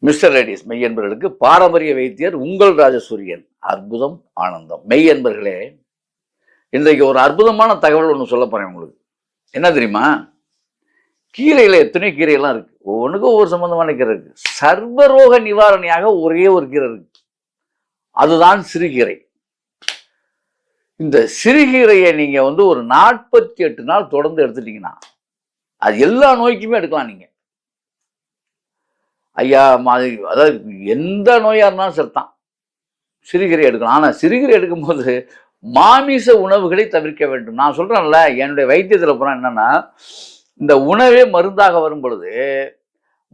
Mister ladies மெய் என்பர்களுக்கு பாரம்பரிய வைத்தியர் உங்கள் ராஜசூரியன். அற்புதம் ஆனந்தம். மெய் என்பர்களே, இன்றைக்கு ஒரு அற்புதமான தகவல் ஒன்று சொல்ல போறேன் உங்களுக்கு. என்ன தெரியுமா? கீரையில எத்தனை கீரையெல்லாம் இருக்கு, ஒவ்வொன்றுக்கும் ஒவ்வொரு சம்பந்தமான கீரை இருக்கு. சர்வரோக நிவாரணியாக ஒரே ஒரு கீரை இருக்கு, அதுதான் சிறுகீரை. இந்த சிறுகீரையை நீங்க ஒரு 48 நாள் தொடர்ந்து எடுத்துட்டீங்கன்னா அது எல்லா நோய்க்குமே எடுக்கலாம். நீங்க ஐயா அதாவது எந்த நோயா இருந்தாலும் சரிதான் சிறுகீரை எடுக்கலாம். ஆனா சிறுகீரை எடுக்கும்போது மாமிச உணவுகளை தவிர்க்க வேண்டும். நான் சொல்றேன்ல, என்னுடைய வைத்தியத்துல போனா என்னன்னா, இந்த உணவே மருந்தாக வரும் பொழுது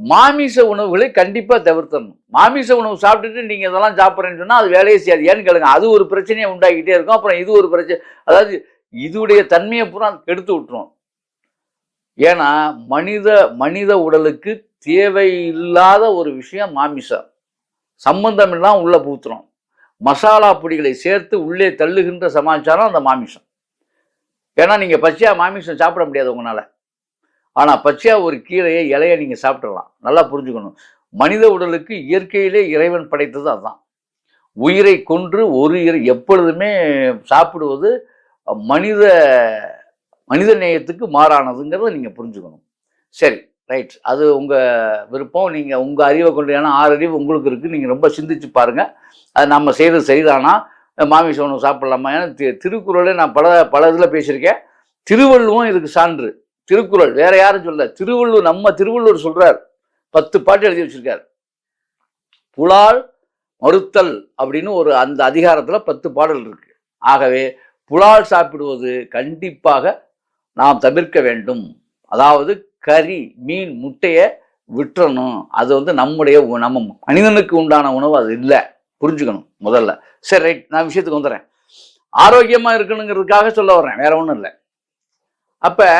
மாமிச உணவுகளை கண்டிப்பா தவிர்த்தணும். மாமிச உணவு சாப்பிட்டுட்டு நீங்க இதெல்லாம் சாப்பிட்றேன்னு சொன்னா அது வேலையை செய்யாது. ஏன்னு கேளுங்க, அது ஒரு பிரச்சனையை உண்டாக்கிட்டே இருக்கும். அப்புறம் இது ஒரு பிரச்சனை, அதாவது இதுடைய தன்மையை பூரா எடுத்து விட்டுரும். ஏன்னா மனித உடலுக்கு தேவையில்லாத ஒரு விஷயம் மாமிசம். சம்பந்தம் எல்லாம் உள்ள பூத்துறோம். மசாலா பொடிகளை சேர்த்து உள்ளே தள்ளுகின்ற சமாச்சாரம் அந்த மாமிசம். ஏன்னா நீங்க பச்சையா மாமிசம் சாப்பிட முடியாது உங்களால. ஆனா பச்சையா ஒரு கீரையை இலையை நீங்க சாப்பிடலாம். நல்லா புரிஞ்சுக்கணும். மனித உடலுக்கு இயற்கையிலே இறைவன் படைத்தது அதுதான். உயிரை கொன்று ஒரு எப்பொழுதுமே சாப்பிடுவது மனித நேயத்துக்கு மாறானதுங்கிறத நீங்க புரிஞ்சுக்கணும். சரி, ரைட், அது உங்க விருப்பம். நீங்க உங்க அறிவை கொண்டு, ஏன்னா 6 அறிவு உங்களுக்கு இருக்கு, நீங்க ரொம்ப சிந்திச்சு பாருங்க. அது நம்ம செய்யறது சரிதானா, மாமிச உணவு சாப்பிடலாமா? ஏன்னா திருக்குறளே நான் பல இதில் பேசியிருக்கேன். திருவள்ளுவம் இதுக்கு சான்று. திருக்குறள் வேற யாரும் சொல்ல, நம்ம திருவள்ளுவர் சொல்றார். 10 பாட்டு எழுதி வச்சிருக்கார். புலால் மறுத்தல் அப்படின்னு அந்த அதிகாரத்துல 10 பாடல் இருக்கு. ஆகவே புலால் சாப்பிடுவது கண்டிப்பாக நாம் தவிர்க்க வேண்டும். அதாவது கறி, மீன், முட்டையை விட்டுறணும். அது நம்ம மனிதனுக்கு உண்டான உணவு அது இல்லை, புரிஞ்சுக்கணும் முதல்ல. சரி, ரைட், நான் விஷயத்துக்கு வந்துடுறேன். ஆரோக்கியமா இருக்கணுங்கிறதுக்காக சொல்ல வர்றேன், வேற ஒன்றும் இல்லை. அப்ப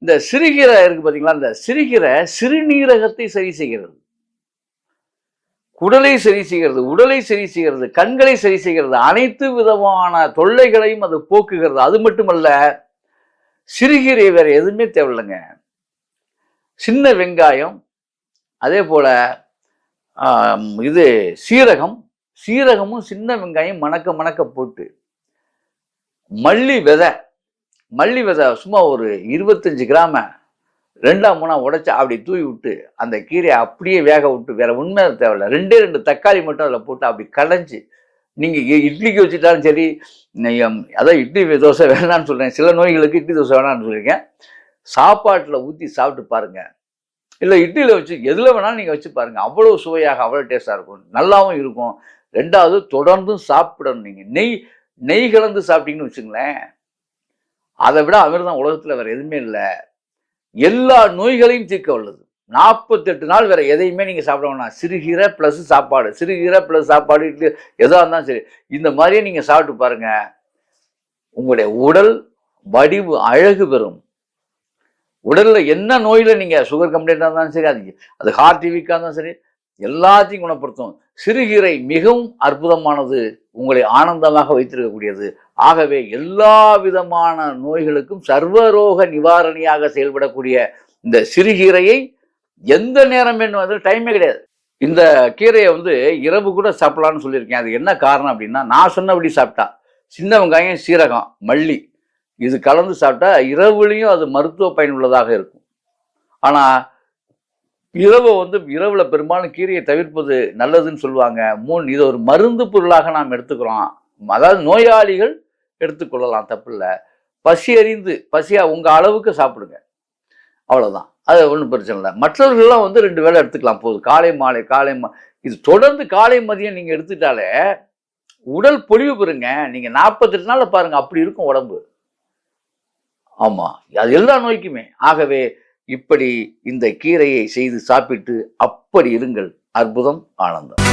இந்த சிறுகீரை இருக்கு பார்த்தீங்களா, இந்த சிறுகீரை சிறுநீரகத்தை சரி செய்கிறது, குடலை சரி செய்கிறது, உடலை சரி செய்கிறது, கண்களை சரி செய்கிறது, அனைத்து விதமான தொல்லைகளையும் அது போக்குகிறது. அது மட்டுமல்ல, சிறுகீரை வேற எதுவுமே தேவையில்லைங்க. சின்ன வெங்காயம், அதே போல இது சீரகமும் சின்ன வெங்காயம் மணக்க போட்டு, மல்லி விதை சும்மா ஒரு 25 கிராம 2-3 உடைச்சா அப்படி தூவி விட்டு அந்த கீரையை அப்படியே வேக விட்டு, வேற உண்மை தேவையில்லை. 2 தக்காளி மட்டும் அதில் போட்டு அப்படி கடைஞ்சி நீங்க இட்லிக்கு வச்சுட்டாலும் சரி. அதான் இட்லி தோசை வேணான்னு சொல்றேன், சில நோய்களுக்கு இட்லி தோசை வேணான்னு சொல்லியிருக்கேன். சாப்பாட்டில் ஊற்றி சாப்பிட்டு பாருங்க, இல்லை இட்லியில் வச்சு எதில் வேணாலும் நீங்கள் வச்சு பாருங்க. அவ்வளோ சுவையாக, அவ்வளோ டேஸ்டாக இருக்கும், நல்லாவும் இருக்கும். 2வது தொடர்ந்தும் சாப்பிடணும். நீங்கள் நெய் கலந்து சாப்பிட்டீங்கன்னு வச்சுங்களேன், அதை விட அமிர்தம் உலகத்தில் வேற எதுவுமே இல்லை. எல்லா நோய்களையும் தீர்க்க உள்ளது. 48 நாள் வேற எதையுமே நீங்க சாப்பிட வேணாம். சிறுகீரை பிளஸ் சாப்பாடு, சிறுகீரை பிளஸ் சாப்பாடு, இட்லி எதா இருந்தாலும் சரி, இந்த மாதிரியே நீங்க சாப்பிட்டு பாருங்க. உங்களுடைய உடல் வடிவு அழகு பெறும். உடல்ல என்ன நோயில நீங்க சுகர் கம்ப்ளைண்டா இருந்தாலும் சரி, அது ஹார்ட் வீக்கா இருந்தாலும் சரி, எல்லாத்தையும் குணப்படுத்தும். சிறுகீரை மிகவும் அற்புதமானது, உங்களை ஆனந்தமாக வைத்திருக்கக்கூடியது. ஆகவே எல்லா விதமான நோய்களுக்கும் சர்வரோக நிவாரணியாக செயல்படக்கூடிய இந்த சிறுகீரையை எந்த நேரம் வேணும், அது டைமே கிடையாது. இந்த கீரையை இரவு கூட சாப்பிடலாம்னு சொல்லியிருக்கேன். அது என்ன காரணம் அப்படின்னா, நான் சொன்னபடி சாப்பிட்டா சின்ன வெங்காயம், சீரகம், மல்லி இது கலந்து சாப்பிட்டா இரவுலையும் அது மருத்துவ பயனுள்ளதாக இருக்கும். ஆனா இரவுல பெரும்பாலும் கீரையை தவிர்ப்பது நல்லதுன்னு சொல்லுவாங்க. இது ஒரு மருந்து பொருளாக நாம் எடுத்துக்கிறோம். அதாவது நோயாளிகள் எடுத்துக்கொள்ளலாம், தப்பு இல்லை. பசியா உங்க அளவுக்கு சாப்பிடுங்க, அவ்வளவுதான். அது ஒன்றும் பிரச்சனை இல்லை. மற்றவர்கள்லாம் 2 வேளை எடுத்துக்கலாம் போதும். காலை மாலை இது தொடர்ந்து காலை மதியம் நீங்க எடுத்துட்டாலே உடல் பொலிவு பெறுங்க. நீங்க 48 நாள்ல பாருங்க, அப்படி இருக்கும் உடம்பு. ஆமா, அது எல்லா நோய்க்குமே. ஆகவே இப்படி இந்த கீரையை செய்து சாப்பிட்டு அப்படி இருங்கள். அற்புதம் ஆனந்தம்.